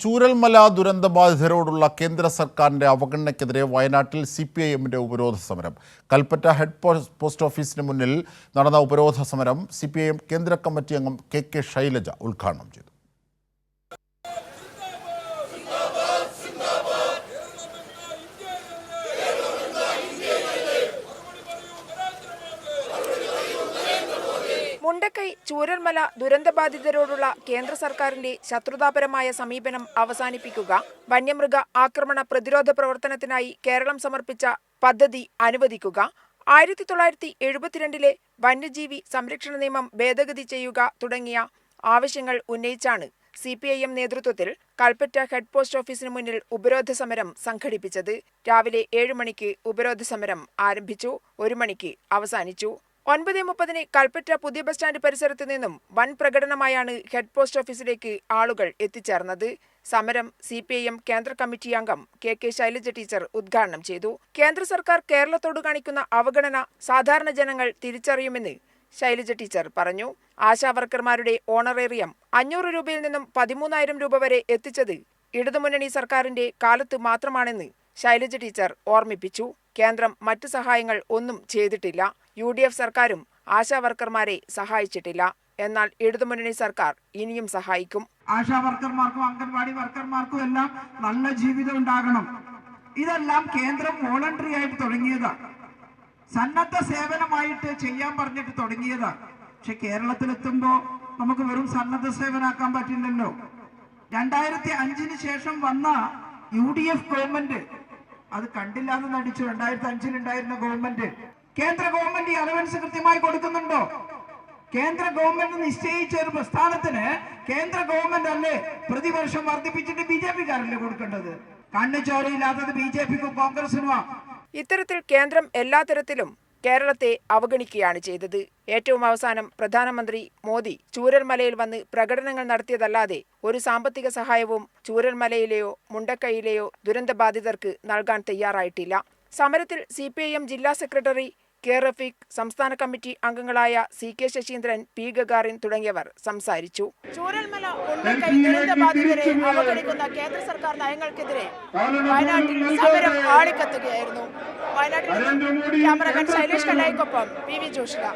ചൂരൽമല ദുരന്തബാധിതരോടുള്ള കേന്ദ്ര സർക്കാരിന്റെ അവഗണനയ്ക്കെതിരെ വയനാട്ടിൽ CPIMന്റെ ഉപരോധ സമരം. കൽപ്പറ്റ ഹെഡ് പോസ്റ്റ് ഓഫീസിന് മുന്നിൽ നടന്ന ഉപരോധ സമരം CPIM കേന്ദ്ര കമ്മിറ്റി അംഗം KK ശൈലജ ഉദ്ഘാടനം ചെയ്തു. മുണ്ടക്കൈ ചൂരൽമല ദുരന്തബാധിതരോടുള്ള കേന്ദ്ര സർക്കാരിന്റെ ശത്രുതാപരമായ സമീപനം അവസാനിപ്പിക്കുക, വന്യമൃഗ ആക്രമണ പ്രതിരോധ പ്രവർത്തനത്തിനായി കേരളം സമർപ്പിച്ച പദ്ധതി അനുവദിക്കുക, 1972 വന്യജീവി സംരക്ഷണ നിയമം ഭേദഗതി ചെയ്യുക തുടങ്ങിയ ആവശ്യങ്ങൾ ഉന്നയിച്ചാണ് CPIM നേതൃത്വത്തിൽ കൽപ്പറ്റ ഹെഡ് പോസ്റ്റ് ഓഫീസിന് മുന്നിൽ ഉപരോധ സമരം സംഘടിപ്പിച്ചത്. രാവിലെ 7 മണിക്ക് ഉപരോധ സമരം ആരംഭിച്ചു, 1 മണിക്ക് അവസാനിച്ചു. 9:30 കൽപ്പറ്റ പുതിയ ബസ് സ്റ്റാൻഡ് പരിസരത്ത് നിന്നും വൻ പ്രകടനമായാണ് ഹെഡ് പോസ്റ്റ് ഓഫീസിലേക്ക് ആളുകൾ എത്തിച്ചേർന്നത്. സമരം CPIM കേന്ദ്ര കമ്മിറ്റി അംഗം KK ശൈലജ ടീച്ചർ ഉദ്ഘാടനം ചെയ്തു. കേന്ദ്ര സർക്കാർ കേരളത്തോട് കാണിക്കുന്ന അവഗണന സാധാരണ ജനങ്ങൾ തിരിച്ചറിയുമെന്ന് ശൈലജ ടീച്ചർ പറഞ്ഞു. ആശാവർക്കർമാരുടെ ഓണറേറിയം 500 രൂപയിൽ നിന്നും 13,000 രൂപ വരെ എത്തിച്ചത് ഇടതുമുന്നണി സർക്കാരിന്റെ കാലത്ത് മാത്രമാണെന്ന് ശൈലജ ടീച്ചർ ഓർമ്മിപ്പിച്ചു. കേന്ദ്രം മറ്റ് സഹായങ്ങൾ ഒന്നും ചെയ്തിട്ടില്ല. UDF സർക്കാരും ആശാവർക്കർമാരെ സഹായിച്ചിട്ടില്ല. എന്നാൽ ഇടതുമുന്നണി സർക്കാർ ഇനിയും സഹായിക്കും. ആശാവർക്കർമാർക്കും അംഗൻവാടി വർക്കർമാർക്കും എല്ലാം നല്ല ജീവിതം ഉണ്ടാകണം. ഇതെല്ലാം കേന്ദ്രം വോളണ്ടറി ആയിട്ട് തുടങ്ങിയതാണ്, സന്നദ്ധ സേവനമായിട്ട് ചെയ്യാൻ പറഞ്ഞിട്ട് തുടങ്ങിയതാണ്. പക്ഷെ കേരളത്തിലെത്തുമ്പോൾ നമുക്ക് വെറും സന്നദ്ധ സേവനാക്കാൻ പറ്റില്ലല്ലോ. 2005 ശേഷം വന്ന UDF ഗവൺമെന്റ് അത് കണ്ടില്ല എന്ന് നടിച്ചു. 2005 ഉണ്ടായിരുന്ന ഗവൺമെന്റ്, കേന്ദ്ര ഗവൺമെന്റ് ഈ അലവൻസ് കൃത്യമായി കൊടുക്കുന്നുണ്ടോ? കേന്ദ്ര ഗവൺമെന്റ് നിശ്ചയിച്ച ഒരു പ്രസ്ഥാനത്തിന് കേന്ദ്ര ഗവൺമെന്റ് അല്ലേ പ്രതിവർഷം വർദ്ധിപ്പിച്ചിട്ട് BJP-കാരല്ലേ കൊടുക്കേണ്ടത്? കണ്ണുചോരയില്ലാത്തത് BJP-ക്കും കോൺഗ്രസിനുമാ. ഇത്തരത്തിൽ കേന്ദ്രം എല്ലാ തരത്തിലും കേരളത്തെ അവഗണിക്കുകയാണ് ചെയ്തത്. ഏറ്റവും അവസാനം പ്രധാനമന്ത്രി മോദി ചൂരൽമലയിൽ വന്ന് പ്രകടനങ്ങൾ നടത്തിയതല്ലാതെ ഒരു സാമ്പത്തിക സഹായവും ചൂരൽമലയിലെയോ മുണ്ടക്കൈയിലെയോ ദുരന്തബാധിതർക്ക് നൽകാൻ തയ്യാറായിട്ടില്ല. സമരത്തിൽ CPIM ജില്ലാ സെക്രട്ടറി K റഫീഖ്, സംസ്ഥാന കമ്മിറ്റി അംഗങ്ങളായ CK ശശീന്ദ്രൻ, P ഗഗാറിൻ തുടങ്ങിയവർ സംസാരിച്ചു. ചൂരൽമല മുണ്ടക്കൈ ദുരന്തബാധിതരെ അവഗണിക്കുന്ന കേന്ദ്ര സർക്കാർ നയങ്ങൾക്കെതിരെ വയനാട്ടിൽ സമരം ആളിക്കത്തുകയായിരുന്നു. വയനാട്ടിൽ ക്യാമറമാൻ ശൈലേഷ് കല്ലായിക്കൊപ്പം PV ജോഷില.